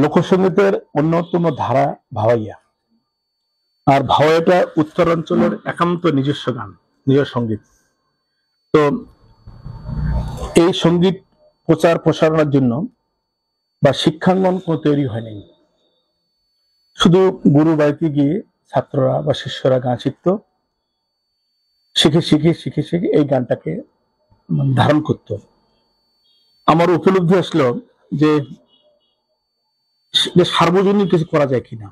লোকসঙ্গীতের অন্যতম ধারা ভাওয়াইয়া। আর ভাওয়াইয়াটা উত্তরাঞ্চলের একান্ত নিজস্ব গান, নিজস্ব সঙ্গীত। তো এই সঙ্গীত প্রচার প্রসারণের জন্য বা শিক্ষাঙ্গন কোনো তৈরি হয়নি। শুধু গুরু বাড়িতে গিয়ে ছাত্ররা বা শিষ্যরা গান শিখত, শিখে শিখে শিখে শিখে এই গানটাকে ধারণ করত। আমার উপলব্ধি আসলো যে সার্বজনীন কিছু করা যায় কিনা,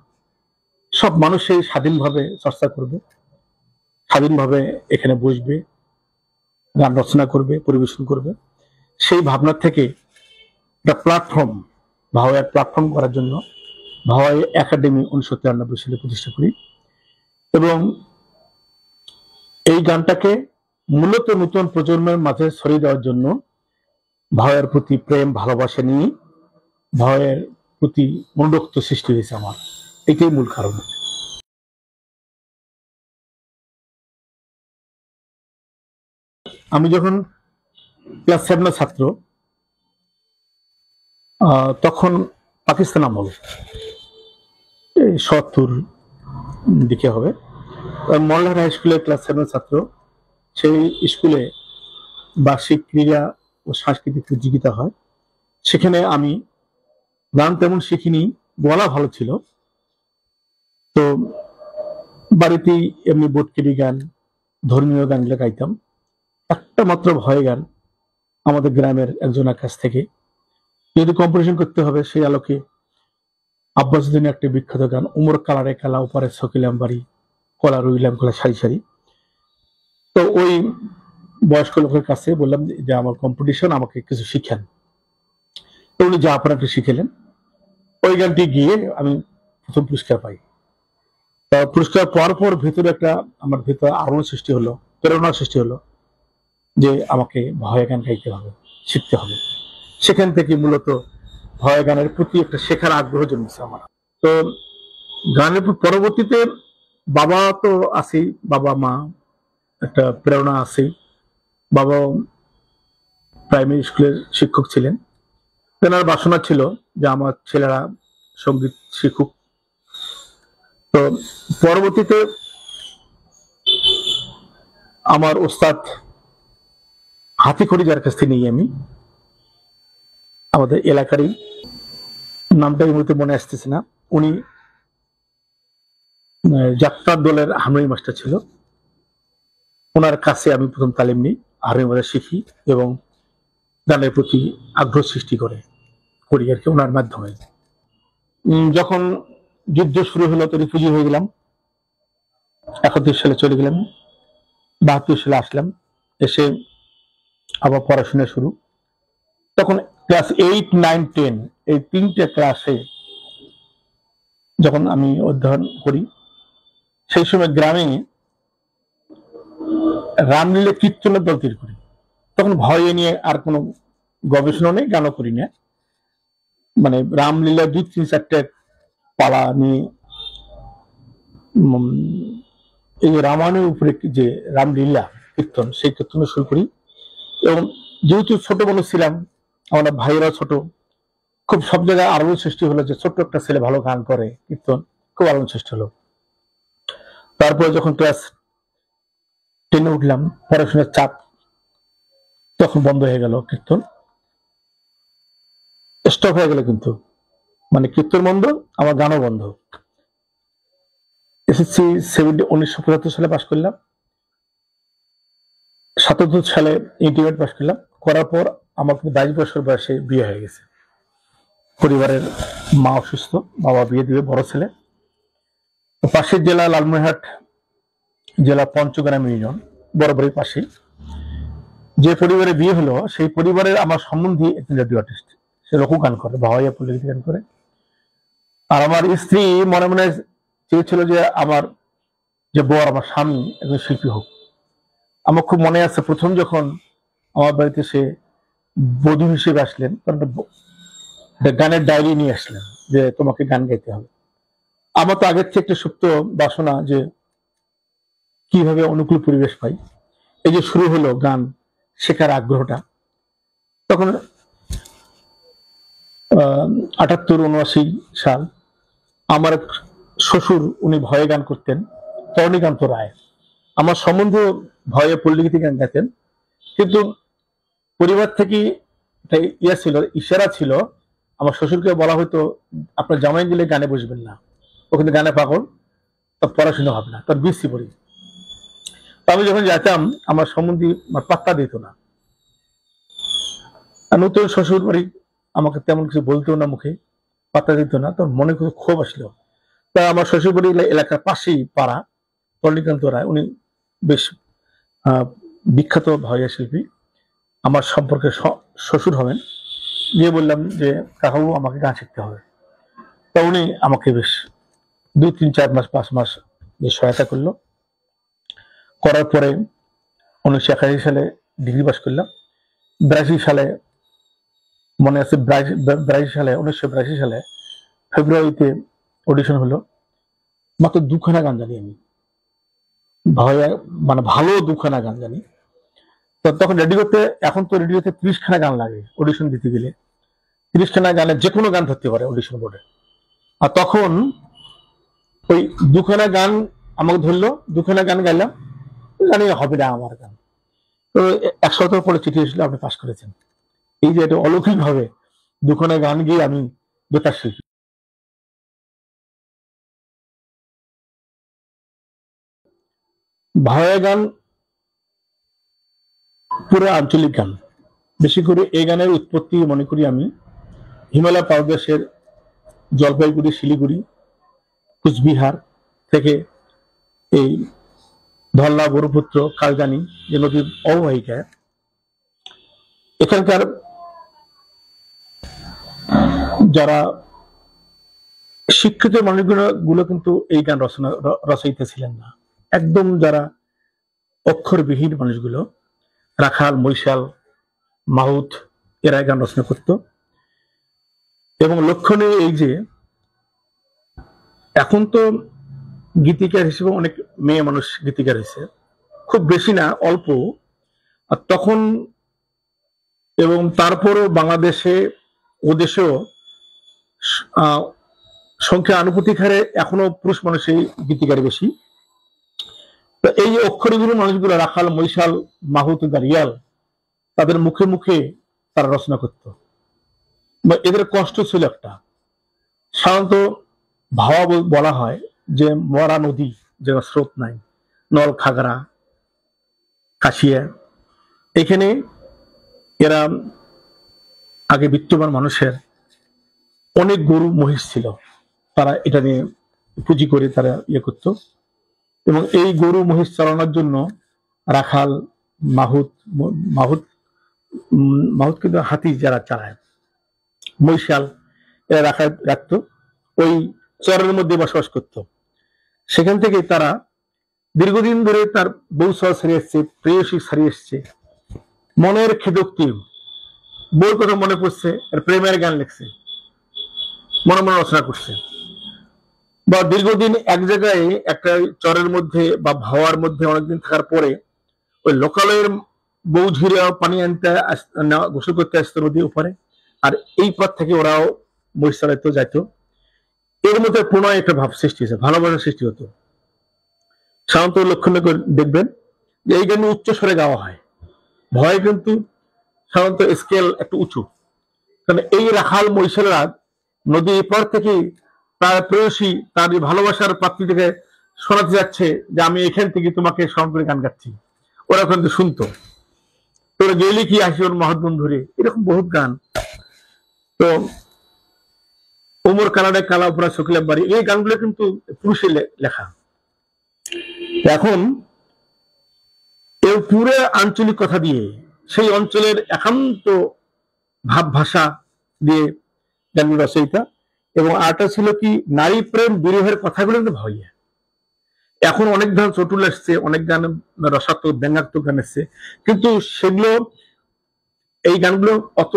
সব মানুষ সেই স্বাধীনভাবে চর্চা করবে, স্বাধীনভাবে এখানে বসবে, গান রচনা করবে, পরিবেশন করবে। সেই ভাবনা থেকে একটা প্ল্যাটফর্ম, ভাওয়াইয়ের প্ল্যাটফর্ম করার জন্য ভাওয়াই একাডেমি 1993 সালে প্রতিষ্ঠা করি এবং এই গানটাকে মূলত নতুন প্রজন্মের মাঝে ছড়িয়ে দেওয়ার জন্য ভাওয়াইয়ের প্রতি প্রেম ভালোবাসা নিয়ে ভাওয়াইয়ের প্রতি মনোরক্ত সৃষ্টি হয়েছে আমার। এটাই মূল কারণ। আমি যখন ক্লাস 7 ছাত্র, তখন পাকিস্তান আমল, 70 দিকে হবে। মল্লার হাই স্কুলে ক্লাস 7 ছাত্র। সেই স্কুলে বার্ষিক ক্রীড়া ও সাংস্কৃতিক প্রতিযোগিতা হয়। সেখানে আমি গান তেমন শিখিনি, গলা ভালো ছিল। তো বাড়িতেই এমনি বোটকেরি গান, ধর্মীয় গানগুলো গাইতাম। একটা মাত্র ভয় গান আমাদের গ্রামের একজনের কাছ থেকে, যদি কম্পিটিশন করতে হবে সেই আলোকে আব্বাসুদ্দিন একটা বিখ্যাত গান, উমর কালারে কালা উপরে সকিলাম বাড়ি, কলা রইলাম কলা সারি সারি। তো ওই বয়স্ক লোকের কাছে বললাম যে আমার কম্পিটিশন, আমাকে কিছু শিখেন। তো উনি যা আপনাকে শিখেলেন, ওই গানটি গিয়ে আমি প্রথম পুরস্কার পাই। পুরস্কার পাওয়ার পর ভিতরে একটা আমার ভিতরে আলোড়ন সৃষ্টি হলো, প্রেরণা সৃষ্টি হলো যে আমাকে ভাওয়াই গান গাইতে হবে, শিখতে হবে। সেখান থেকে মূলত ভাওয়াই গানের প্রতি একটা শেখার আগ্রহ জন্মেছে আমার। তো গানের পরবর্তীতে বাবা তো আছেই, বাবা মা একটা প্রেরণা আছে। বাবা প্রাইমারি স্কুলের শিক্ষক ছিলেন, তেনার বাসনা ছিল যে আমার ছেলেরা সঙ্গীত শিখুক। তো পরবর্তীতে আমার ওস্তাদ হাতিখড়ি, যার কাছ থেকে নিয়ে আমি আমাদের এলাকারই, নামটা এই মুহূর্তে মনে আসতেছে না, উনি যাত্রার দলের হারমোনিয়াম মাস্টার ছিল। ওনার কাছে আমি প্রথম তালিম নিই, হারমোনিয়াম শিখি এবং গানের প্রতি আগ্রহ সৃষ্টি করি আর কি ওনার মাধ্যমে। যখন যুদ্ধ শুরু হলো তো রিফিউজি হয়ে গেলাম। 71 সালে চলে গেলাম, 72 সালে আসলাম, এসে আবার পড়াশোনা শুরু। তখন ক্লাস 8, 9, 10 এই 3টে ক্লাসে যখন আমি অধ্যয়ন করি, সেই সময় গ্রামে রামলীলা কীর্তনের দল তৈরি করি। তখন ভয় নিয়ে আর কোনো গবেষণা নেই, গানও করি না। মানে রামলীলা 2, 3, 4টে পালা নিয়ে এই রামায়ণের উপরে যে রামলীলা কীর্তন, সেই কীর্তন শুরু করি। এবং যেহেতু ছোট মানুষ ছিলাম, আমাদের ভাইয়েরা ছোট, খুব সব জায়গায় আলোড়ন সৃষ্টি হলো যে ছোট্ট একটা ছেলে ভালো গান করে, কীর্তন, খুব আলোড়ন সৃষ্টি হলো। তারপরে যখন ক্লাস 10 উঠলাম, পড়াশোনার চাপ, তখন বন্ধ হয়ে গেল কীর্তন, স্টপ হয়ে গেল। কিন্তু মানে কীর্তন বন্ধ, আমার গানও বন্ধ। এসএসসি 1975 সালে পাশ করলাম, 77 সালে ইন্টারমিডিয়েট পাশ করলাম। করার পর আমার 22 বছর বয়সে বিয়ে হয়ে গেছে। পরিবারের মা অসুস্থ, বাবা বিয়ে দিবে বড় ছেলে। পাশের জেলা লালমনিরহাট জেলা পঞ্চগ্রাম ইউনিয়ন, বরাবরই পাশে। যে পরিবারে বিয়ে হলো সেই পরিবারের আমার সম্বন্ধী একজন রেডিও আর্টিস্ট, সে লোক গান করে, ভাওয়াইয়া পল্লীগীতি গান করে। আর আমার স্ত্রী মনে মনে চেয়েছিল যে আমার যে বর, আমার স্বামী একজন শিল্পী হোক। আমার খুব মনে আছে প্রথম যখন আমার বাড়িতে সে বধূ হিসেবে আসলেন, গানের ডায়েরি নিয়ে আসলেন যে তোমাকে গান গাইতে হবে। আমার তো আগের থেকে একটা সুপ্ত বাসনা যে কিভাবে অনুকূল পরিবেশ পাই। এই যে শুরু হলো গান শেখার আগ্রহটা, তখন 78-79 সাল আমার এক শ্বশুর, উনি ভয়ে গান করতেন, তরণীকান্ত রায়। আমার সম্বন্ধে ভয়ে পল্লীগীতি গান গাইতেন, কিন্তু পরিবার থেকে ছিল, ইশারা ছিল, আমার শ্বশুরকে বলা হতো আপনার জামাই গেলে গানে বসবেন না, ও কিন্তু গানে পাগল, তার পড়াশোনা হবে না, তার বিসি পড়ি। আমি যখন যেতাম আমার সম্বন্ধী পাত্তা দিত না। নতুন শ্বশুর বাড়ি, আমাকে তেমন কিছু বলতেও না, মুখে পাত্তা দিত না, তোর মনে খুব ক্ষোভ আসলো। তা আমার শ্বশুর বাড়ি এলাকার পাশেই পাড়া রজনীকান্ত রায়, উনি বেশ বিখ্যাত ভাইয়া শিল্পী, আমার সম্পর্কে শ্বশুর হবেন। গিয়ে বললাম যে কাকাবু আমাকে গান শিখতে হবে। তা উনি আমাকে বেশ 2-3-4 মাস 5 মাস সহায়তা করলো। করার পরে 1981 সালে ডিগ্রি পাস করলাম। 82 সালে মনে আছে, 1982 সালে ফেব্রুয়ারিতে অডিশন হলো। মাত্র 2খানা গান জানি আমি, মানে ভালো 2খানা গান জানি। তো তখন রেডিওতে, এখন তো রেডিওতে 30খানা গান লাগে অডিশন দিতে গেলে, 30খানা গানে যে কোনো গান ধরতে পারে অডিশন বোর্ডে। আর তখন ওই 2খানা গান আমাকে ধরলো, 2খানা গান গাইলাম, জানি হবে না আমার গান। তো 1 সপ্তাহ পরে চিঠি এসেছিল, আপনি পাস করেছেন। এই যে এটা অলৌকিক ভাবে 2খানা গান গিয়ে আমি বেতার শিল্পী। ভাওয়া গান পুরো আঞ্চলিক গান, বেশি করে এই গানের উৎপত্তি মনে করি আমি হিমালয় প্রদেশের জলপাইগুড়ি, শিলিগুড়ি, কুচবিহার থেকে এই ধল্লা, ব্রহ্মপুত্র, কালজানি যে নদীর অববাহিকা, এখানকার যারা শিক্ষিত মানুষগুলো কিন্তু এই গান রচয়িতা ছিলেন না। একদম যারা অক্ষরবিহীন মানুষগুলো, রাখাল, মৈশাল, মাহুত, এরা গান রচনা করত। এবং লক্ষণীয় এই যে এখন তো গীতিকার হিসেবে অনেক মেয়ে মানুষ গীতিকার হয়েছে, খুব বেশি না, অল্প। আর তখন এবং তারপরও বাংলাদেশে, ও দেশেও সংখ্যা আনুপাতিক হারে এখনো পুরুষ মানুষই গীতিকার বেশি। তো এই অক্ষরগুলো মানুষগুলো, রাখাল, মৈশাল, মাহুত, দারিয়াল, তাদের মুখে মুখে তারা রচনা করত। এদের কষ্ট ছিল একটা, সাধারণত ভাওয়া বলা হয় যে মরা নদী, যে স্রোত নাই, নল, খাগড়া, কাশিয়া, এখানে এরা আগে বিত্তবান মানুষের অনেক গরু মহিষ ছিল, তারা এটা নিয়ে পুঁজি করে তারা ইয়ে করত। এবং এই গরু মহিষ চালানোর জন্য রাখাল, মাহুত মাহুত মাহুত কিন্তু হাতি যারা চালায়, মৈশাল, এরা রাখতো, ওই চরের মধ্যে বসবাস করত। সেখান থেকে তারা দীর্ঘদিন ধরে তার বউ ছাড়িয়ে এসছে, প্রেয়সী ছাড়িয়ে এসছে, মনের খেদোক্তি, বউর কথা মনে পড়ছে, প্রেমের গান লিখছে, মনে মনে রচনা করছে। বা দীর্ঘদিন এক জায়গায় একটা চরের মধ্যে বা ভাওয়ার মধ্যে অনেকদিন থাকার পরে ওই লোকালয়ের বউ ঝিরে পানি আনতে, গোসল করতে আসতো নদীর উপরে, আর এই পথ থেকে ওরাও মহিষ চালাইতো, যাইতো। এর মধ্যে প্রণয় একটা ভাব সৃষ্টি হয়েছে, ভালোবাসার সৃষ্টি হতো। সাধারণত লক্ষণ দেখবেন যে এই গান উচ্চ স্বরে গাওয়া হয়, ভয় কিন্তু সাধারণত স্কেল একটু উঁচু। কারণ এই রাখাল মহিষালরা নদী এপার থেকে তার প্রেয়সী, তার ভালোবাসার পাত্রীটাকে শোনাতে যাচ্ছে যে আমি এখান থেকে তোমাকে স্মরণ করে গান গাচ্ছি, ওরা কিন্তু শুনতো। তোরা গেলি কি আসি ওর মহৎবন ধরে, এরকম বহুত গান। তো ওমর কালাডে কালা উপরা শুক্লাম বাড়ি, এই গানগুলো কিন্তু পুরুষের লেখা। এখন এর পুরো আঞ্চলিক কথা দিয়ে, সেই অঞ্চলের একান্ত ভাব ভাষা দিয়ে গানগুলো রচয়িতা। এবং আরটা ছিল কি, নারী প্রেম বিরহের কথাগুলো কিন্তু ভাইয়া। এখন অনেক গান চটুল এসছে, অনেক গান রসাত্মক ব্যঙ্গাত্মক গান এসছে, কিন্তু সেগুলো, এই গানগুলো অত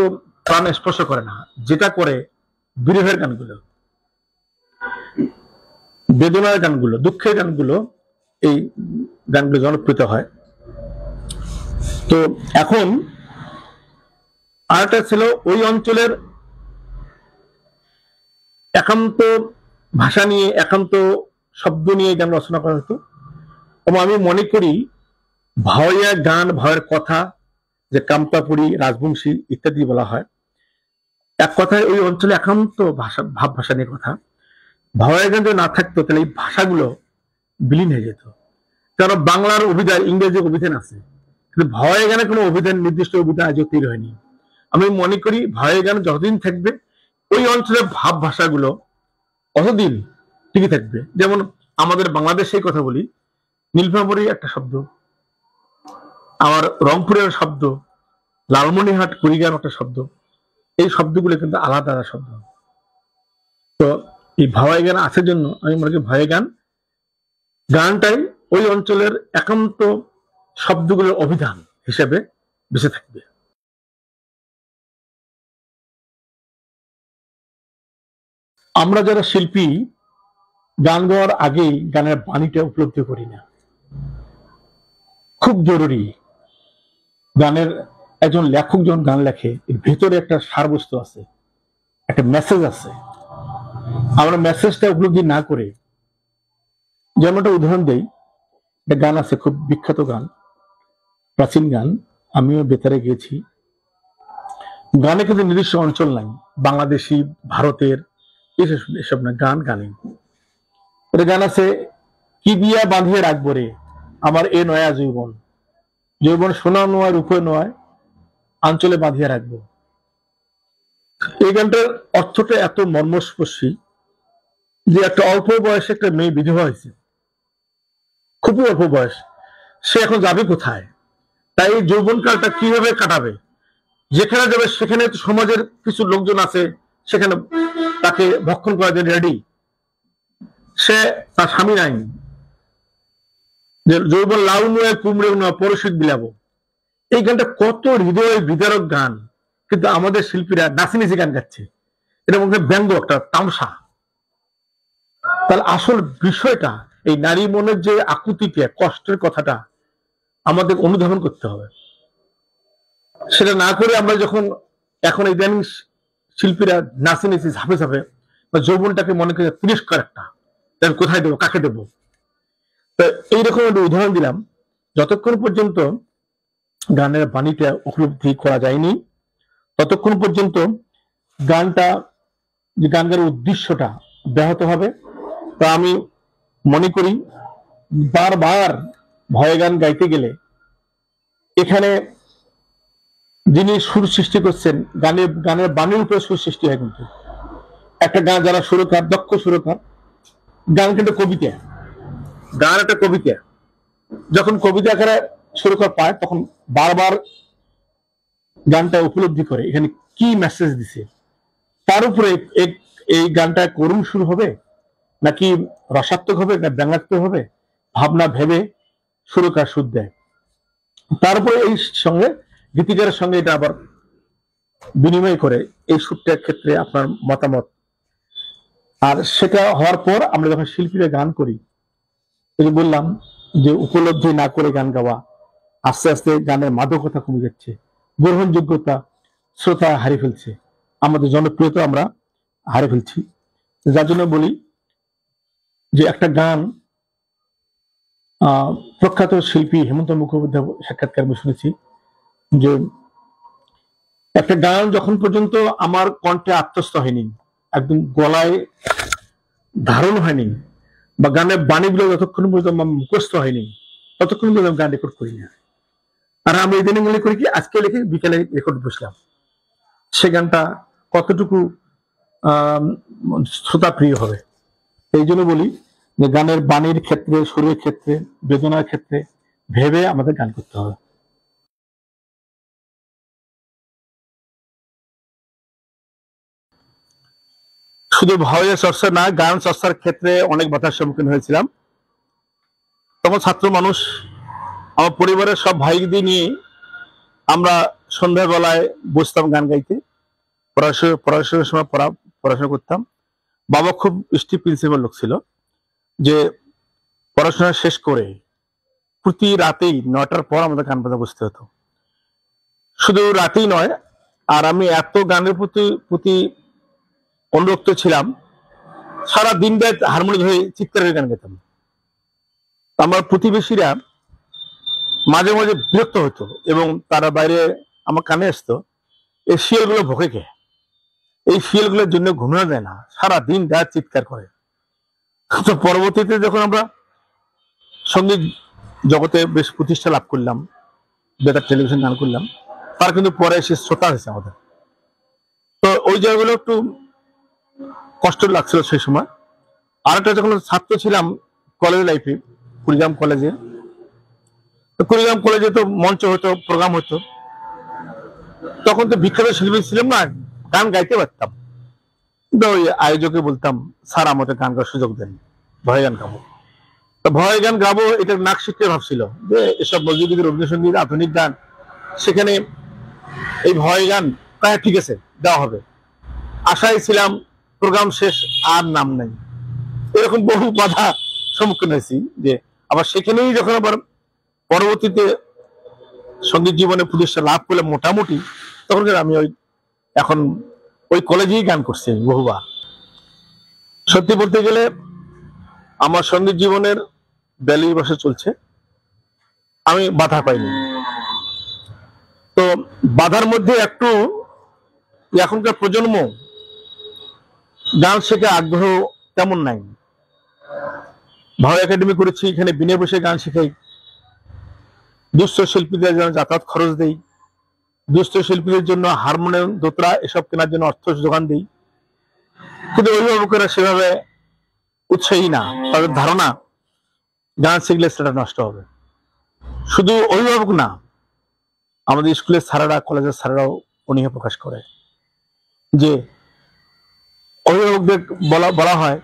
প্রাণ স্পর্শ করে না। যেটা করে বিরহের গানগুলো, বেদনার গানগুলো, দুঃখের গানগুলো, এই গানগুলো জনপ্রিয় হয়। তো এখন আরেকটা ছিল ওই অঞ্চলের একান্ত ভাষা নিয়ে, একান্ত শব্দ নিয়ে গান রচনা করা হতো। এবং আমি মনে করি ভাওয়াইয়া গান, ভাওয়ের কথা, যে কামতাপুরী, রাজবংশী ইত্যাদি বলা হয়, এক কথায় ওই অঞ্চলে একান্ত ভাষা, ভাব ভাষা নিয়ে কথা। ভাওয়াইয়া গান যদি না থাকতো তাহলে এই ভাষাগুলো বিলীন হয়ে যেত। কারণ বাংলার অভিধান, ইংরেজি অভিধান আছে, কিন্তু ভাওয়াইয়া গানে কোনো অভিধান, নির্দিষ্ট অভিধান আজও তৈরি হয়নি। আমি মনে করি ভাওয়াইয়া গান যতদিন থাকবে ওই অঞ্চলের ভাব ভাষাগুলো অতদিন টিকে থাকবে। যেমন আমাদের বাংলাদেশের কথা বলি, নীলফামারী একটা শব্দ, আমার রংপুরের শব্দ, লালমনিরহাট কুড়িগ্রাম একটা শব্দ, এই শব্দগুলো কিন্তু আলাদা আলাদা শব্দ। তো এই ভাওয়াইয়া গান আছে জন্য আমি মনে করি ভাওয়াইয়া গান গানটাই ওই অঞ্চলের একান্ত শব্দগুলোর অভিধান হিসেবে বেঁচে থাকবে। আমরা যারা শিল্পী গান গাওয়ার আগেই গানের বাণীটা উপলব্ধি করি না। খুব জরুরি, গানের একজন লেখক যখন গান লেখে এর ভেতরে একটা সারবস্তু আছে, একটা মেসেজ আছে। আমরা মেসেজটা উপলব্ধি না করে, যেমন একটা উদাহরণ দেই, একটা গান আছে খুব বিখ্যাত গান, প্রাচীন গান, আমিও বেতারে গিয়েছি। গানে কিন্তু নির্দিষ্ট অঞ্চল নাই, বাংলাদেশি, ভারতের, এসব না, গান গানে। এটা গান আছে, কি দিয়া বাঁধিয়ে রাখবো রে আমার এ নয়া যৌবন, যৌবন সোনা নয় রূপে নয়, আঞ্চলে বাঁধিয়ে রাখবো। এই গানটার অর্থটা এত মর্মস্পর্শী যে একটা অল্প বয়সে একটা মেয়ে বিধবা হয়েছে, খুবই অল্প বয়স, সে এখন যাবে কোথায়? তাই এই যৌবনকালটা কিভাবে কাটাবে? যেখানে যাবে সেখানে সমাজের কিছু লোকজন আছে, সেখানে তাকে ভক্ষণ করার জন্য রেডি, সে তার স্বামী নাই, যে যৌবন লাউ নয় কুমড়ে নয় পরশিক বিলাবো। এই গানটা কত হৃদয় বিদারক গান, কিন্তু আমাদের শিল্পীরা নাচি গান গাচ্ছে, এটা মধ্যে ব্যঙ্গ, একটা তামসা। তাহলে আসল বিষয়টা, এই নারী মনের যে আকুতিটা, কষ্টের কথাটা আমাদের অনুধাবন করতে হবে। সেটা না করে আমরা যখন এখন ইদানিং শিল্পীরা নাচি ঝাঁপে ঝাঁপে, যৌবনটাকে মনে করে তিরস্কার একটা, কোথায় দেবো, কাকে দেবো। তো এইরকম একটা উদাহরণ দিলাম। যতক্ষণ পর্যন্ত গানের বাণীটা উপলব্ধি করা যায়নি, ততক্ষণ পর্যন্ত গানটা, যে গান গানের উদ্দেশ্যটা ব্যাহত হবে। তা আমি মনে করি বারবার ভয় গান গাইতে গেলে এখানে যিনি সুর সৃষ্টি করছেন, গানের বাণীর উপরে সুর সৃষ্টি হয়। কিন্তু একটা গান, যারা সুরকার, দক্ষ সুরকার, গান কিন্তু কবিতা, গান একটা কবিতা, যখন কবিতা আকারে সুরকার পায় তখন বারবার গানটা উপলব্ধি করে এখানে কি মেসেজ দিছে। তার উপরে এই গানটা করুণ সুর হবে নাকি রসাত্মক হবে না ব্যঙ্গাত্মক হবে, ভাবনা ভেবে সুরকার সুর দেয়। তারপরে এই সঙ্গে গীতিকারের সঙ্গে এটা আবার বিনিময় করে এই সুরটার ক্ষেত্রে আপনার মতামত। আর সেটা হওয়ার পর আমরা যখন শিল্পীরা গান করি, এই যে বললাম যে উপলব্ধি না করে গান গাওয়া, আস্তে আস্তে গানের মাদকতা কমে যাচ্ছে, গ্রহণযোগ্যতা শ্রোতা হারিয়ে ফেলছে, আমাদের জনপ্রিয়তা আমরা হারিয়ে ফেলছি। যার জন্য বলি যে একটা গান, প্রখ্যাত শিল্পী হেমন্ত মুখোপাধ্যায় সাক্ষাৎকার আমি শুনেছি যে একটা গান যখন পর্যন্ত আমার কণ্ঠে আত্মস্থ হয়নি, একদম গলায় ধারণ হয়নি, বা গানের বাণীগুলো যতক্ষণ পর্যন্ত আমার মুখস্থ হয়নি, ততক্ষণ পর্যন্ত গান রেকর্ড করি না। আর আমরা এই দিনে মনে করি কি আজকে লিখে বিকেলে রেকর্ড বসলাম, সে গানটা কতটুকু শ্রোতা প্রিয় হবে। এই জন্য বলি যে গানের বাণীর ক্ষেত্রে, সুরের ক্ষেত্রে, বেদনার ক্ষেত্রে ভেবে আমাদের গান করতে হবে। শুধু ভাওয়াইয়া চর্চা না, গান চর্চার ক্ষেত্রে অনেক বাধার সম্মুখীন হয়েছিলাম। তখন ছাত্র মানুষ, আমার পরিবারের সব ভাইদের নিয়ে আমরা সন্ধ্যাবেলায় বসতাম গান গাইতে, পড়াশোনার সময় পড়াশোনা করতাম। বাবা খুব স্ট্রিক্ট প্রিন্সিপাল লোক ছিল, যে পড়াশোনা শেষ করে প্রতি রাতেই 9টার পর আমাদের গান বাজা বসতে হতো। শুধু রাতেই নয়, আর আমি এত গানের প্রতি অনুরক্ত ছিলাম সারা দিন রাত হারমোনি ধরে চিৎকারের গান গাইতাম। আমার প্রতিবেশীরা মাঝে মাঝে বিরক্ত হতো এবং তারা বাইরে আমার কানে আসতো, এই শিয়ালগুলো ভোগে কে, এই শিয়ালগুলোর জন্য ঘুমানো যায় না, সারা দিন রাত চিৎকার করে। তো পরবর্তীতে যখন আমরা সঙ্গীত জগতে বেশ প্রতিষ্ঠা লাভ করলাম, বেতার টেলিভিশন গান করলাম, তার কিন্তু পরে এসে শ্রোতা হয়েছে আমাদের। তো ওই জায়গাগুলো একটু কষ্ট লাগছিল সেই সময়। আর একটা যখন ছাত্র ছিলাম কলেজ লাইফে, কুড়িগ্রাম কলেজে, কুড়িগ্রাম কলেজে তো মঞ্চ হতো, প্রোগ্রাম হতো, তখন তো বিখ্যাত শিল্পী ছিলাম না, গান গাইতে পারতাম, কিন্তু ওই আয়োজকে বলতাম স্যার আমাদের গান গাওয়ার সুযোগ দেন, ভয় গান গাবো। তো ভয় গান গাবো এটা নাক শিখতে ভাবছিল যে এসব নজরুল রবীন্দ্রসঙ্গীত আধুনিক গান, সেখানে এই ভয় গান প্রায় ঠিক আছে দেওয়া হবে, আশায় ছিলাম। প্রোগ্রাম শেষ আর নাম নাই, এরকম বহু বাধা সম্মুখীন হয়েছি। যে আবার সেখানেই যখন আবার পরবর্তীতে সঙ্গীত জীবনে প্রতিষ্ঠা লাভ করলাম মোটামুটি, তখন আমি ওই এখন ওই কলেজেই গান করছি বহুবার। সত্যি বলতে গেলে আমার সঙ্গীত জীবনের 42 বছর চলছে, আমি বাধা পাইনি। তো বাধার মধ্যে একটু এখনকার প্রজন্ম গান শেখা আগ্রহ তেমন নাই। ভাও একাডেমি করেছি, এখানে বিনে বসে গান শেখাই, দুস্থ শিল্পীদের জন্য যাতায়াত খরচ দেই, দুস্থ শিল্পীদের জন্য হারমোনিয়াম দোতরা এসব কেনার জন্য অর্থ যোগান দিই। কিন্তু অভিভাবকেরা সেভাবে উৎসাহী না, তাদের ধারণা গান শিখলে সেটা নষ্ট হবে। শুধু অভিভাবক না, আমাদের স্কুলের স্যারেরা, কলেজের স্যারেরাও অনীহা প্রকাশ করে যে অভিভাবকদের বলা হয়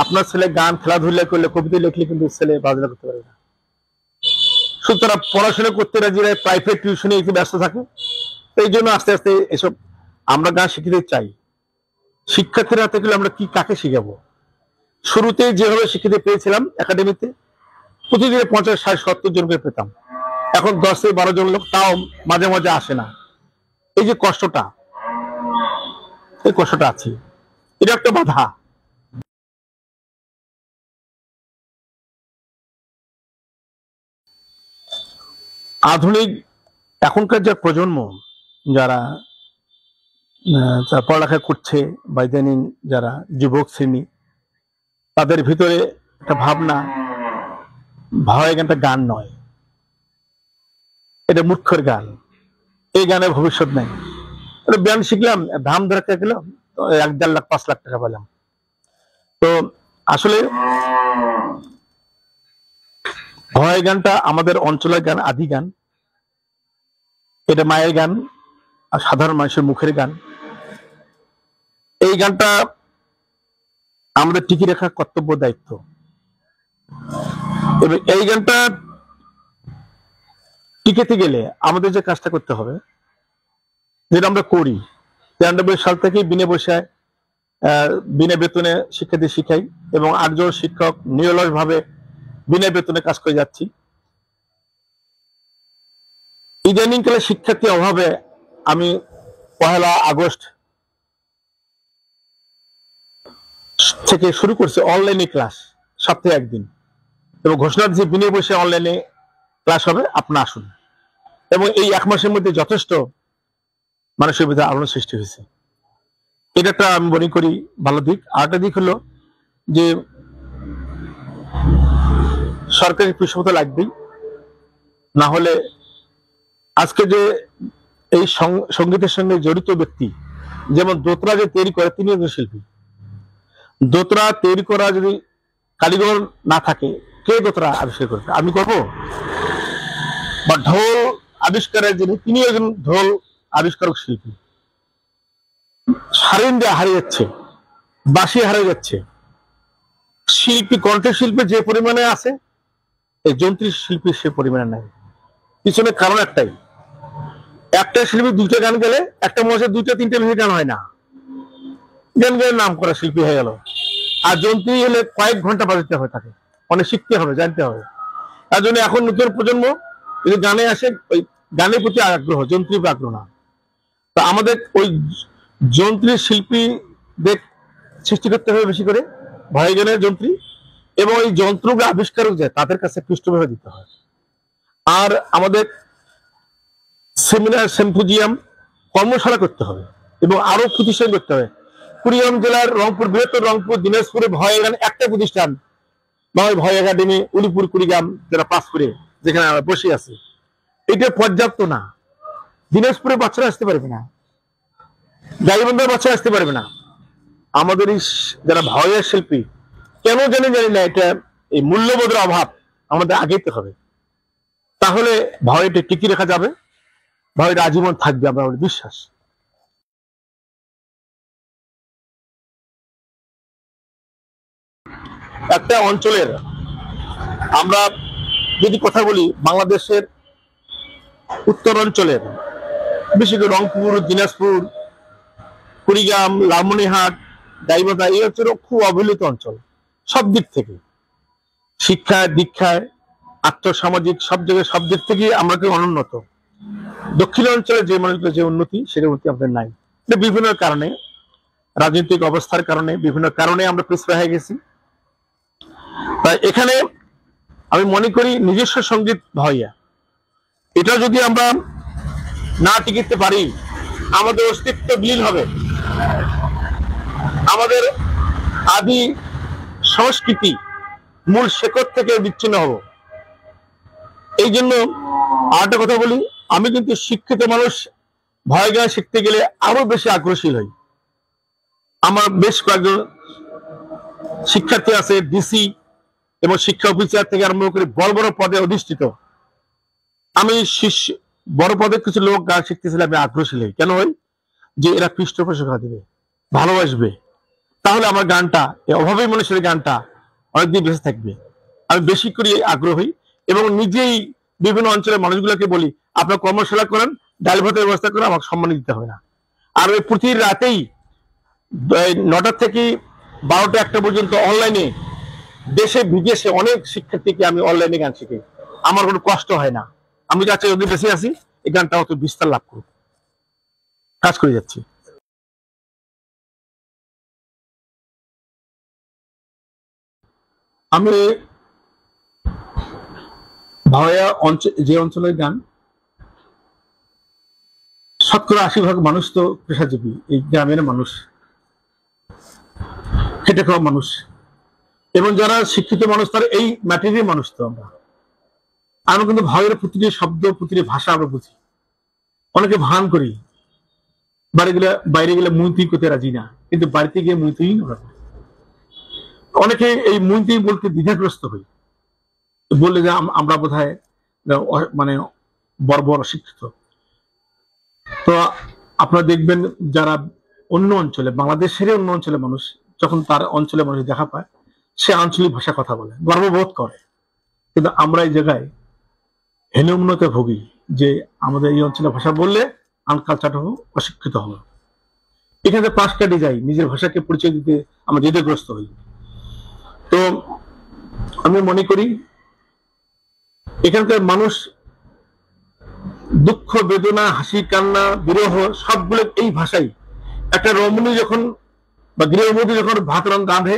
আপনার ছেলে গান খেলাধুলা করলে, কবিতা লিখলে কিন্তু ছেলে বাজনা করতে পারে না। সুতরাং পড়াশোনা করতে রাজি রায়, প্রাইভেট টিউশনে একটু ব্যস্ত থাকে। এই জন্য আস্তে আস্তে এসব আমরা গান শিখতে চাই। শিক্ষার্থীর হাতে গেলে আমরা কি কাকে শিখাবো? শুরুতে যেভাবে শিক্ষিতে পেয়েছিলাম একাডেমিতে, প্রতিদিনে 50, 60, 70 জনকে পেতাম। এখন 10 থেকে 12 জন লোক, তাও মাঝে মাঝে আসে না। এই যে কষ্টটা, এই কষ্টটা আছে, এটা একটা বাধা। আধুনিক এখনকার যে প্রজন্ম যারা পড়ালেখা করছে বা ইদানিং যারা যুবক শ্রেণী, তাদের ভিতরে একটা ভাবনা, ভয় গানটা গান নয়, এটা মূর্খের গান, এই গানের ভবিষ্যৎ নেই। ব্যায়াম শিখলাম, ধাম ধরে গেল, 1-1.5 লাখ 5 লাখ টাকা পেলাম। তো আসলে ভয় গানটা আমাদের অঞ্চলের গান, আদি গান, এটা মায়ের গান আর সাধারণ মানুষের মুখের গান। এই গানটা আমাদের টিকিয়ে রাখার কর্তব্য, দায়িত্ব। এবং এই গানটা টিকেতে গেলে আমাদের যে কাজটা করতে হবে, যেটা আমরা করি, 93 সাল থেকে বিনা পয়সায় বিনা বেতনে শিক্ষার্থী শিখাই এবং 8 জন শিক্ষক নিরলস ভাবে বিনা বেতনে কাজ করে যাচ্ছি। ইদানিং কালে শিক্ষার্থী অভাবে আমি 1 আগস্ট থেকে শুরু করছি অনলাইনে ক্লাস, সপ্তাহে 1 দিন, এবং ঘোষণা দিচ্ছি বিনা পয়সায় অনলাইনে ক্লাস হবে, আপনি আসুন। এবং এই 1 মাসের মধ্যে যথেষ্ট মানুষের ভিতরে আলোড়ন সৃষ্টি হয়েছে। এটা একটা আমি মনে করি ভালো দিক। আরেকটা দিক হলো যে সরকারি পৃষ্ঠপোষকতা লাগবেই, না হলে আজকে যে এই সঙ্গীতের সঙ্গে জড়িত ব্যক্তি, যেমন দোতরা যে তৈরি করে, তিনি একজন শিল্পী। দোতরা তৈরি করা যদি কারিগর না থাকে, কে দোতরা আবিষ্কার করবে? আমি করবো? বা ঢোল আবিষ্কারের যিনি, তিনি একজন ঢোল আবিষ্কারক শিল্পী। সারিন্দা হারিয়ে যাচ্ছে, বাঁশি হারিয়ে যাচ্ছে। শিল্পী, কণ্ঠশিল্পী যে পরিমাণে আছে, এই যন্ত্রী শিল্পী সে পরিমাণে নাই। পিছনে কারণ একটাই, একটা শিল্পী 2টা গান গেলে একটা মঞ্চে 2টা 3টা বেশি গান হয় না, গান গেলে নাম করা শিল্পী হয়ে গেল। আর যন্ত্রী হলে কয়েক ঘন্টা বাজাতে হয়, তাকে অনেক শিখতে হবে, জানতে হবে। তার জন্য এখন নতুন প্রজন্ম যদি গানে আসে, ওই গানের প্রতি আগ্রহ, যন্ত্রীর আগ্রহ না। তো আমাদের ওই যন্ত্রী শিল্পীদের সৃষ্টি করতে হবে বেশি করে, ভয় জ্ঞানের যন্ত্রী, এবং এই যন্ত্রগুলো আবিষ্কারক যায় তাদের কাছে পৃষ্ঠভাবে দিতে হয়। আর আমাদের সেমিনার, সিম্পোজিয়াম, কর্মশালা করতে হবে এবং আরো প্রতিষ্ঠান করতে হবে। কুড়িগ্রাম জেলার রংপুর, বৃহত্তর রংপুর, দিনাজপুরে ভয় জ্ঞান একটা প্রতিষ্ঠান, ভয় একাডেমি, উলিপুর, কুড়িগ্রাম, যারা পাঁচপুরে যেখানে আমরা বসে আছি, এটা পর্যাপ্ত না। দিনাজপুরে বাচ্চারা আসতে পারবে না, গাইবান্ধার বাচ্চারা আসতে পারবে না। আমাদের এই যারা ভয়ের শিল্পী, কেন জানি না, এটা এই মূল্যবোধের অভাব আমাদের আগেতে হবে। তাহলে ভয়টা টিকিয়ে রাখা যাবে, ভয়টা আজীবন থাকবে, আমার বিশ্বাস। একটা অঞ্চলের আমরা যদি কথা বলি, বাংলাদেশের উত্তর অঞ্চলের, বিশেষ করে রংপুর, দিনাজপুর, কুড়িগ্রাম, লালমনিরহাট, গাইবান্ধা, এই অঞ্চল খুব অবহেলিত অঞ্চল সব দিক থেকে, শিক্ষায়, দীক্ষায়, আর্থসামাজিক সব জায়গায়, সব দিক থেকে আমরা কেউ অনুন্নত। দক্ষিণ অঞ্চলে যে মানুষগুলো যে উন্নতি, সেটা উন্নতি আমাদের নাই। বিভিন্ন কারণে, রাজনৈতিক অবস্থার কারণে, বিভিন্ন কারণে আমরা পিছপা হয়ে গেছি। তাই এখানে আমি মনে করি নিজস্ব সঙ্গীত ভয়া, এটা যদি আমরা না টিকিতে পারি, আমাদের অস্তিত্ব বিলীন হবে, আমাদের আদি সংস্কৃতি মূল শেকড় থেকে বিচ্ছিন্ন হব। এই জন্য আরেকটা কথা বলি, আমি কিন্তু শিক্ষিত মানুষ ভয় জ্ঞান শিখতে গেলে আরো বেশি আগ্রহশীল হই। আমার বেশ কয়েকজন শিক্ষার্থী আছে, ডিসি এবং শিক্ষা অফিসার থেকে আরম্ভ করে বড় বড় পদে অধিষ্ঠিত। আমি বড় পদে কিছু লোক গান শিখতেছিল, আমি আগ্রহশীল হই। কেন হই? যে এরা পৃষ্ঠপোষকতা দেবে, ভালোবাসবে, তাহলে আমার গানটা, অভাবী মানুষের গানটা অনেকদিন বেঁচে থাকবে। আমি বেশি করে আগ্রহী এবং নিজেই বিভিন্ন অঞ্চলের মানুষগুলোকে বলি, আপনার কর্মশালা করেন, ডাল ভাতের ব্যবস্থা করেন, আমাকে সম্মান দিতে হবে না। আর ওই প্রতি রাতেই 9টা থেকে 12টা 1টা পর্যন্ত অনলাইনে দেশে বিদেশে অনেক শিক্ষার্থীকে আমি অনলাইনে গান শিখি। আমার কোনো কষ্ট হয় না। আমি যাচ্ছি, যদি বেশি আছি, এই গানটা অত বিস্তার লাভ করুক, কাজ করে যাচ্ছি। আমি ভাওয়া যে অঞ্চলের গান, শতকরা 80% মানুষ তো পেশাজীবী, এই গ্রামের মানুষ, খেটে খাওয়া মানুষ, এবং যারা শিক্ষিত মানুষ তারা এই ম্যাটেরিয়াল মানুষ। তো আমরা কিন্তু ভাওয়ের প্রতিটি শব্দ, প্রতিটি ভাষা আমরা বুঝি। অনেকে ভান করি, বাইরে গেলে মুইতি করতে রাজি না, কিন্তু বাড়িতে গিয়ে মুইতেই না। অনেকে এই মুইতি বলতে দ্বিধাগ্রস্ত হই, বললে যে আমরা বোধহয় মানে বর্বর অশিক্ষিত। তো আপনারা দেখবেন যারা অন্য অঞ্চলে, বাংলাদেশের অন্য অঞ্চলের মানুষ, যখন তার অঞ্চলে মানুষ দেখা পায়, সে আঞ্চলিক ভাষা কথা বলে, গর্ববোধ করে। কিন্তু আমরা এই জায়গায় হেনমন্যতে ভুগি যে আমাদের এই অঞ্চলের ভাষা বললে আনকালচার হবো, অশিক্ষিত হবো। এখানে পাশ কাটে যাই, নিজের ভাষাকে পরিচয় দিতে আমরা দ্বিধাগ্রস্ত হই। তো আমি মনে করি এখানকার মানুষ দুঃখ, বেদনা, হাসি, কান্না, বিরহ সবগুলো এই ভাষাই। একটা রমণী যখন বা গৃহবধূ যখন ভাত রাঁধে,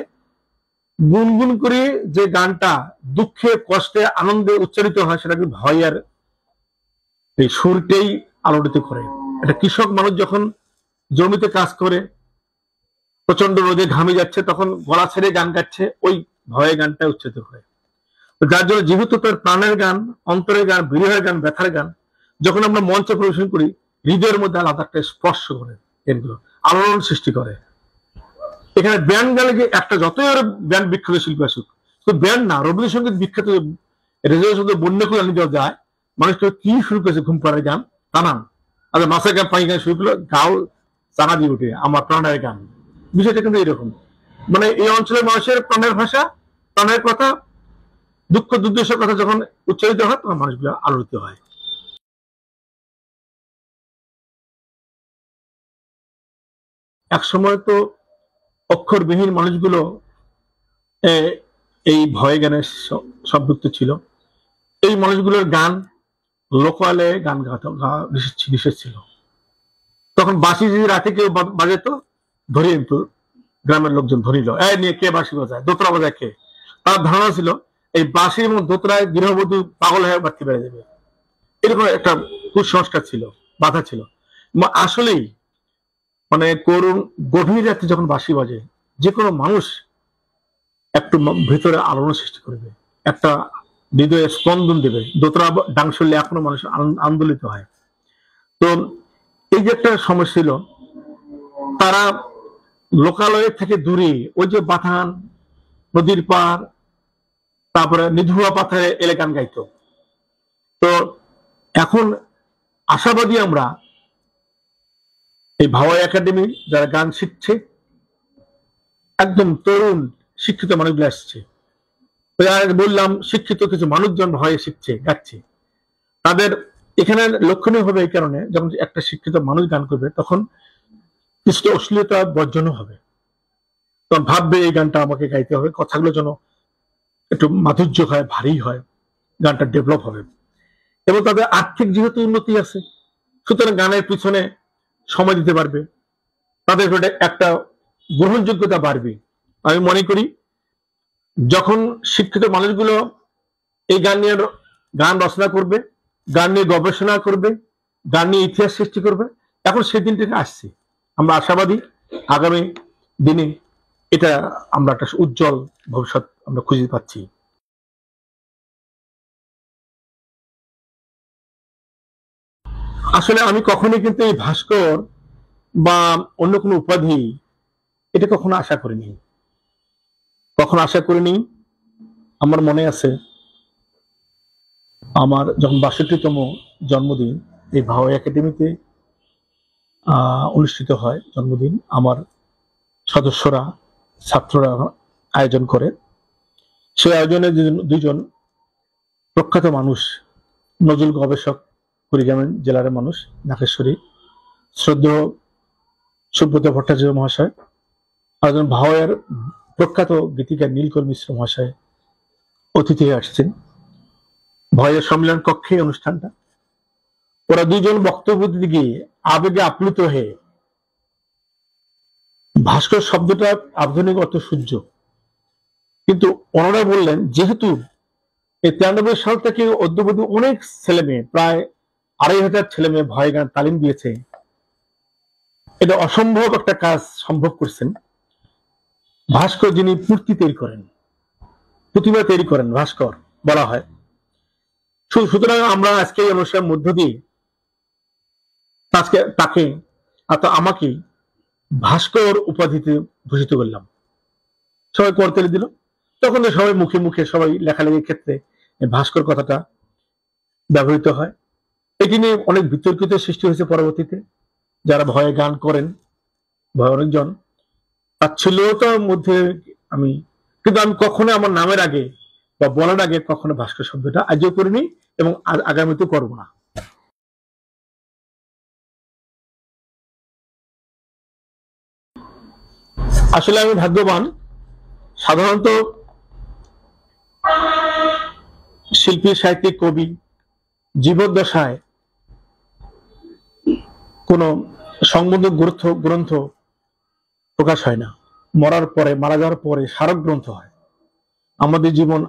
গুনগুন করে যে গানটা দুঃখে, কষ্টে, আনন্দে উচ্চারিত হয়, সেটাকে ভয়ের এই সুরটাই আলোড়িত করে। একটা কৃষক মানুষ যখন জমিতে কাজ করে, প্রচন্ড রোদে ঘামে যাচ্ছে, তখন গলা ছেড়ে গান গাচ্ছে, ওই ভয়ের গানটা উচ্চারিত করে। যার জন্য যেহেতু তার প্রাণের গান, অন্তরের গান, বিরহের গান, ব্যথার গান, যখন আমরা মঞ্চে পরিবেশন করি, হৃদয়ের মধ্যে আলাদা একটা স্পর্শ করে, এগুলো আলোড়ন সৃষ্টি করে। এখানে ব্যান্ড গানে যে একটা, যতই আর ব্যান্ড বিখ্যাত শিল্পী আসুক, তো ব্যান্ড না, রবীন্দ্রসঙ্গীত বিখ্যাত রেজুলেশন বন্য করে আনি দেওয়া যায়। মানুষকে কি শুরু করেছে, ঘুম পাড়ার গান, টানান, আচ্ছা মাছের গান, পানি গান শুরু করলো, গাও চানা দিয়ে উঠে আমার প্রাণের গান। বিষয়টা কিন্তু এরকম, মানে এই অঞ্চলের মানুষের প্রাণের ভাষা, প্রাণের কথা, দুঃখ দুর্দশার কথা যখন উচ্চারিত হয়, তখন মানুষগুলো আলোড়িত হয়। এক সময় তো অক্ষরবিহীন মানুষগুলো এই ভয় গানের সম্পৃক্ত ছিল। এই মানুষগুলোর গান লোকালে গান গাওয়া নিষেধ ছিল। তখন বাঁশি যদি রাতে কেউ বাজাতো, ধরে কিন্তু গ্রামের লোকজন ধরিল, এই নিয়ে কে বাঁশি বাজায়, দোতরা বাজায় কে। তার ধারণা ছিল এই বাঁশি এবং দোতরায় গৃহবধূ পাগল হয়ে বাড়তে বেড়ে যাবে, এরকম একটা কুসংস্কার ছিল, বাধা ছিল। আসলেই মানে করুণ গভীর রাতে যখন বাঁশি বাজে, যে কোনো মানুষ একটু ভেতরে আলোড়ন সৃষ্টি করবে, একটা হৃদয়ে স্পন্দন দেবে। দোতরা ডাং শুনলে এখনো মানুষ আন্দোলিত হয়। তো এই যে একটা সমস্যা ছিল, তারা লোকালয়ের থেকে দূরে ওই যে বাথান নদীর পার, তারপরে নিধুয়া পাথারে এলে গান গাইতো। তো এখন আশাবাদী আমরা, এই ভাওয়াই একাডেমি যারা গান শিখছে, একদম তরুণ শিক্ষিত মানুষগুলো আসছে। বললাম শিক্ষিত কিছু মানুষজন ভয়ে শিখছে, গাচ্ছে। তাদের এখানে লক্ষণীয় হবে এই কারণে, যখন একটা শিক্ষিত মানুষ গান করবে তখন কিছুটা অশ্লীলতা বর্জন হবে। তখন ভাববে এই গানটা আমাকে গাইতে হবে, কথাগুলো যেন একটু মাধুর্য হয়, ভারী হয়, গানটা ডেভেলপ হবে। এবং তাদের আর্থিক যেহেতু উন্নতি আছে, সুতরাং গানের পিছনে সময় দিতে পারবে, তাদের একটা গ্রহণযোগ্যতা বাড়বে। আমি মনে করি যখন শিক্ষিত মানুষগুলো এই গান নিয়ে গান রচনা করবে, গান নিয়ে গবেষণা করবে, গান নিয়ে ইতিহাস সৃষ্টি করবে, এখন সেই দিনটা আসছে। আমরা আশাবাদী আগামী দিনে এটা আমরা একটা উজ্জ্বল ভবিষ্যৎ আমরা খুঁজে পাচ্ছি। আসলে আমি কখনোই কিন্তু এই ভাস্কর বা অন্য কোনো উপাধি এটা কখনো আশা করিনি, কখনো আশা করিনি। আমার মনে আছে আমার যখন ৬২তম জন্মদিন এই ভাওয়াই একাডেমিতে অনুষ্ঠিত হয় জন্মদিন, আমার সদস্যরা ছাত্ররা আয়োজন করে। সেই আয়োজনে দুজন প্রখ্যাত মানুষ, নজরুল গবেষক, কুড়িগ্রাম জেলার মানুষ, নাগেশ্বরী শ্রদ্ধেয় সুব্রত ভট্টাচার্য মহাশয়, আর একজন ভাওয়াইয়ের প্রখ্যাত গীতিকার নীলকর মিশ্র মহাশয় অতিথি হয়ে আসছেন। ভাওয়াইয়ের সম্মেলন কক্ষে অনুষ্ঠানটা। ওরা দুজন বক্তব্য দিতে গিয়ে আবেগে আপ্লুত হয়ে, ভাস্কর শব্দটা আধুনিক অর্থ সূর্য, কিন্তু ওনারা বললেন যেহেতু এই ৯৩ সাল থেকে অদ্যবধি অনেক ছেলে মেয়ে, প্রায় ২৫০০ ছেলে মেয়ে ভাওয়াই গান তালিম দিয়েছে, এটা অসম্ভব একটা কাজ সম্ভব করছেন ভাস্কর, যিনি মূর্তি তৈরি করেন, প্রতিমা তৈরি করেন, ভাস্কর বলা হয়। সুতরাং আমরা আজকে এই অনুষ্ঠানের মধ্য দিয়ে তাকে আমাকে ভাস্কর উপাধিতে ভূষিত করলাম। সবাই করতালি দিল। তখন তো সবাই মুখে মুখে সবাই লেখালেখির ক্ষেত্রে ভাস্কর কথাটা ব্যবহৃত হয়। এটি নিয়ে অনেক বিতর্কিত সৃষ্টি হয়েছে পরবর্তীতে। যারা ভয়ে গান করেন, ভয় অনেকজন তাচ্ছিল্যতার মধ্যে আমি, কিন্তু আমি কখনো আমার নামের আগে বা বলার আগে কখনো ভাস্কর শব্দটা আজও করিনি এবং আগামীতে করবো না। আসলে আমি ভাগ্যবান। সাধারণত শিল্পী, সাহিত্যিক, কবি জীবদ্দশায় কোন সংবন্ধ গ্রন্থ প্রকাশ হয় না, মরার পরে, মারা যাওয়ার পরে স্মারক গ্রন্থ হয়।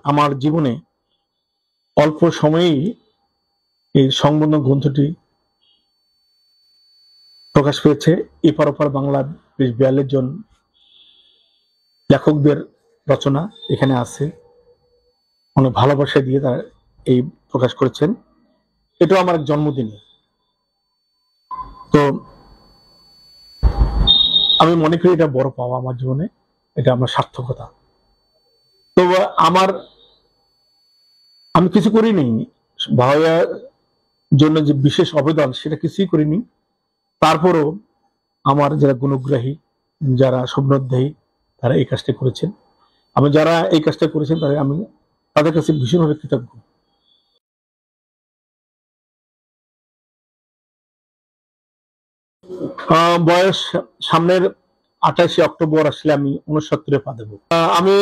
আমার জীবনে অল্প সময়েই এই সংবন্ধ গ্রন্থটি প্রকাশ পেয়েছে। এপার ওপার বাংলা ৪২ জন লেখকদের রচনা এখানে আছে, অনেক ভালোবাসা দিয়ে তারা এই প্রকাশ করেছেন। এটাও আমার জন্মদিনে। তো আমি মনে করি এটা বড় পাওয়া আমার জীবনে, এটা আমার সার্থকতা। তো আমি কিছু করিনি ভাওয়াইয়ের জন্য যে বিশেষ অবদান, সেটা কিছুই করিনি। তারপরও আমার যারা গুণগ্রাহী, যারা স্বপ্নোদ্যায়ী, তারা এই কাজটা করেছেন। যারা এই কাজটা করেছেন আমি তাদের কাছে ভীষণভাবে কৃতজ্ঞ। বয়স সামনের ২৮শে অক্টোবর আসলে আমি ৬৯-এ পা দেব। আমি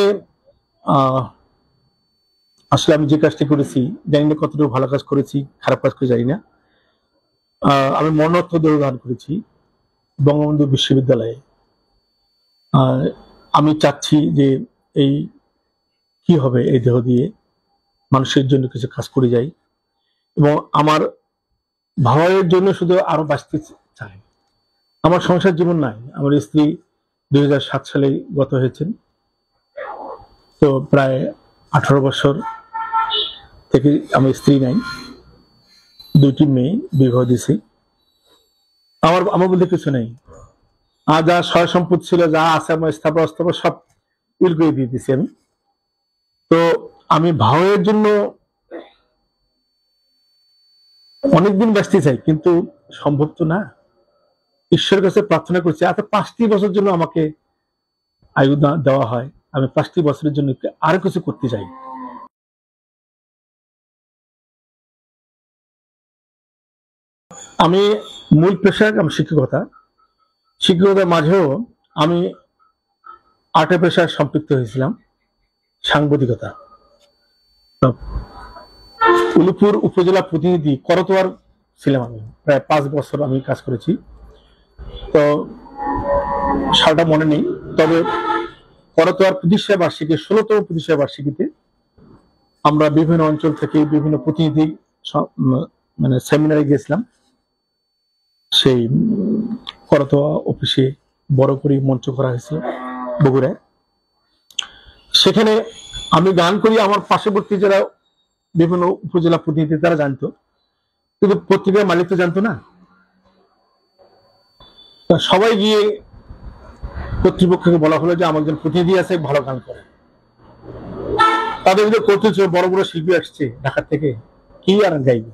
আসলে আমি যে কাজটি করেছি, জানি না কতটুকু ভালো কাজ করেছি, খারাপ কাজ করে জানি না। আমি মরণোত্তর দান করেছি বঙ্গবন্ধু বিশ্ববিদ্যালয়ে। আর আমি চাচ্ছি যে এই কি হবে এই দেহ দিয়ে, মানুষের জন্য কিছু কাজ করে যাই, এবং আমার ভাইয়ের জন্য শুধু আরো বাঁচতে চাই। আমার সংসার জীবন নাই, আমার স্ত্রী 2007 সালে গত হয়েছেন, তো প্রায় 18 বছর থেকে আমার স্ত্রী নাই, 2টি মেয়ে বিবাহ দিয়েছি। আমার বলতে কিছু নেই, আর যা সয় সম্পদ ছিল, যা আছে আমার স্থাবর অস্থাবর সব উইল করে দিয়ে দিয়েছি আমি। তো আমি ভাইয়ের জন্য অনেকদিন বাঁচতে চাই, কিন্তু সম্ভব তো না। ঈশ্বরের কাছে প্রার্থনা করছি এত 5টি বছর জন্য আমাকে আয়ু দেওয়া হয়, আমি 5টি বছরের জন্য আরো কিছু করতে চাই। আমি মূল পেশায় আমি শিক্ষকতার মাঝেও আমি আর্টের পেশায় সম্পৃক্ত হয়েছিলাম, সাংবাদিকতা। উলুপুর উপজেলা প্রতিনিধি করতোয়ার ছিলাম আমি, প্রায় 5 বছর আমি কাজ করেছি। তো সালটা মনে নেই, তবে করতোয়ার প্রতিষ্ঠা বার্ষিকী 16তম প্রতিষ্ঠা বার্ষিকীতে আমরা বিভিন্ন অঞ্চল থেকে বিভিন্ন প্রতিনিধি মানে সেমিনারে গিয়েছিলাম। সেই করতোয়া অফিসে বড় করে মঞ্চ করা হয়েছিল বগুড়ায়। সেখানে আমি গান করি, আমার পার্শ্ববর্তী যারা বিভিন্ন উপজেলা প্রতিনিধি তারা জানতো, কিন্তু পত্রিকার মালিক তো জানতো না। সবাই গিয়ে কর্তৃপক্ষকে বলা হলো যে আমার একজন প্রতিনিধি আছে, ভালো গান করে। তাদের যদি কৌতুক ছিল, বড় বড় শিল্পী আসছে ঢাকা থেকে, কি আর গাইবে।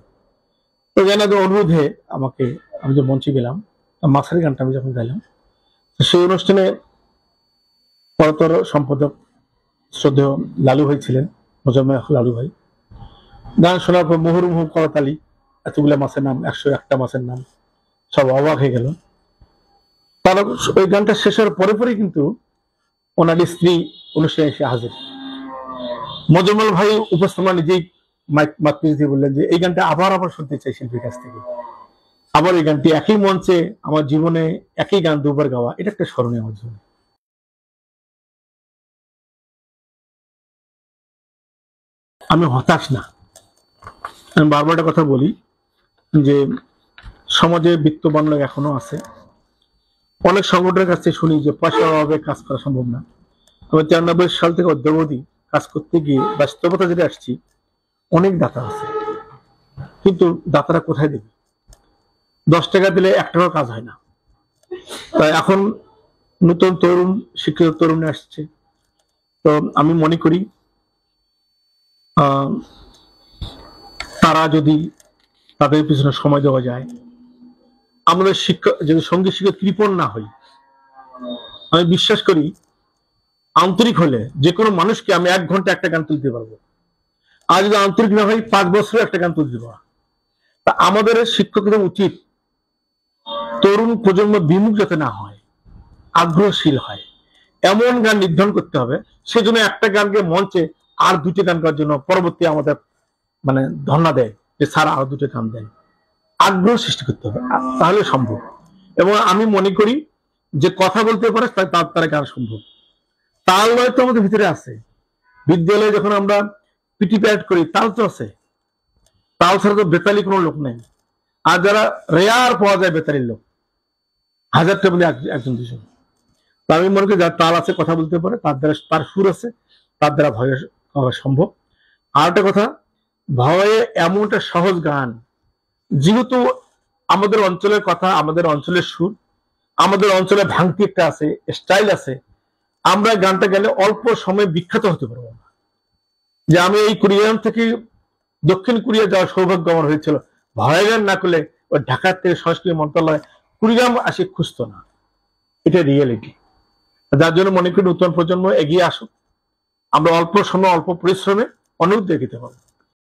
তো জানাদের অনুরোধে আমাকে, আমি যে মঞ্চে গেলাম, মাছের গানটা আমি যখন গাইলাম, সেই অনুষ্ঠানে করতোয়ার সম্পাদক শ্রদ্ধেয় লালু ভাই ছিলেন, মোজাম্মেল লালু ভাই। গান শোনার পর মুহুর্মুহু করতালি, এতগুলো মাছের নাম, 101টা মাছের নাম, সব অবাক হয়ে গেল। তার ওই গানটা শেষ হওয়ার পরে পরে কিন্তু ওনার স্ত্রী অনুষ্ঠানে এসে হাজির। মোজাম্মেল ভাই উপস্থাপনা নিজেই মাইক দিয়ে বললেন যে এই গানটা আবার শুনতে চাই শিল্পীর কাছ থেকে। আবার এই গানটি একই মঞ্চে আমার জীবনে একই গান দুবার গাওয়া, এটা একটা স্মরণীয় আমার জীবনে। আমি হতাশ না। আমি বারবার একটা কথা বলি যে সমাজে বিত্তবান লোক এখনো আছে। অনেক সংগঠনের কাছ থেকে শুনি যে পয়সার অভাবে কাজ করা সম্ভব না। আমি 93 সাল থেকে অদ্যাবধি কাজ করতে গিয়ে বাস্তবতা যেটা আসছি, অনেক দাতা আছে, কিন্তু দাতারা কোথায় দেবে? 10 টাকা দিলে 1 টাকাও কাজ হয় না। তাই এখন নতুন তরুণ শিক্ষিত তরুণ আসছে। তো আমি মনে করি তারা যদি তাদের পিছনে সময় দেওয়া যায়, আমাদের শিক্ষা যদি সঙ্গীত শিক্ষা কৃপণ না হই, আমি বিশ্বাস করি আন্তরিক হলে যে কোনো মানুষকে আমি 1 ঘন্টা একটা গান তুলতে পারবো। আর যদি আন্তরিক না হয় 5 বছরে একটা গান তুলতে পারবো। তা আমাদের শিক্ষকদের উচিত তরুণ প্রজন্ম বিমুখ যাতে না হয়, আগ্রহশীল হয়, এমন গান নির্ধারণ করতে হবে। সেজন্য একটা গানকে মঞ্চে আর 2টে গান করার জন্য পরবর্তী আমাদের মানে ধর্ণা দেয় যে স্যার আরো 2টে গান দেন। আগ্রহ সৃষ্টি করতে হবে, তাহলে সম্ভব। এবং আমি মনে করি যে কথা বলতে পারে তার গান সম্ভব। তাল লয় তো আমাদের ভিতরে আছে। বিদ্যালয়ে যখন আমরা পিটি প্যারেড করি, তাল তো আছে। তাল ছাড়া তো বেতালি কোনো লোক নেই। আর যারা রেয়ার পাওয়া যায় বেতালির লোক, 1000টার মধ্যে 1-2জন। তো আমি মনে করি যারা তাল আছে, কথা বলতে পারে, তার দ্বারা, তার সুর আছে, তার দ্বারা ভয় হওয়া সম্ভব। আর একটা কথা, ভয়ে এমন একটা সহজ গান, যেহেতু আমাদের অঞ্চলের কথা, আমাদের অঞ্চলের সুর, আমাদের অঞ্চলে ভাঙতি একটা আছে, স্টাইল আছে, আমরা গানটা গেলে অল্প সময়ে বিখ্যাত হতে পারবো না। যে আমি এই কুড়িগ্রাম থেকে দক্ষিণ কোরিয়া যাওয়ার সৌভাগ্য আমার হয়েছিল, ভয় গান না করলে ওই ঢাকার থেকে সংস্কৃতি মন্ত্রণালয় কুড়িগ্রাম আসে খুঁজতো না। এটা রিয়েলিটি। যার জন্য মনে করি নতুন প্রজন্ম এগিয়ে আসুক, আমরা অল্প সময় অল্প পরিশ্রমে অনেক দিতে পারবো।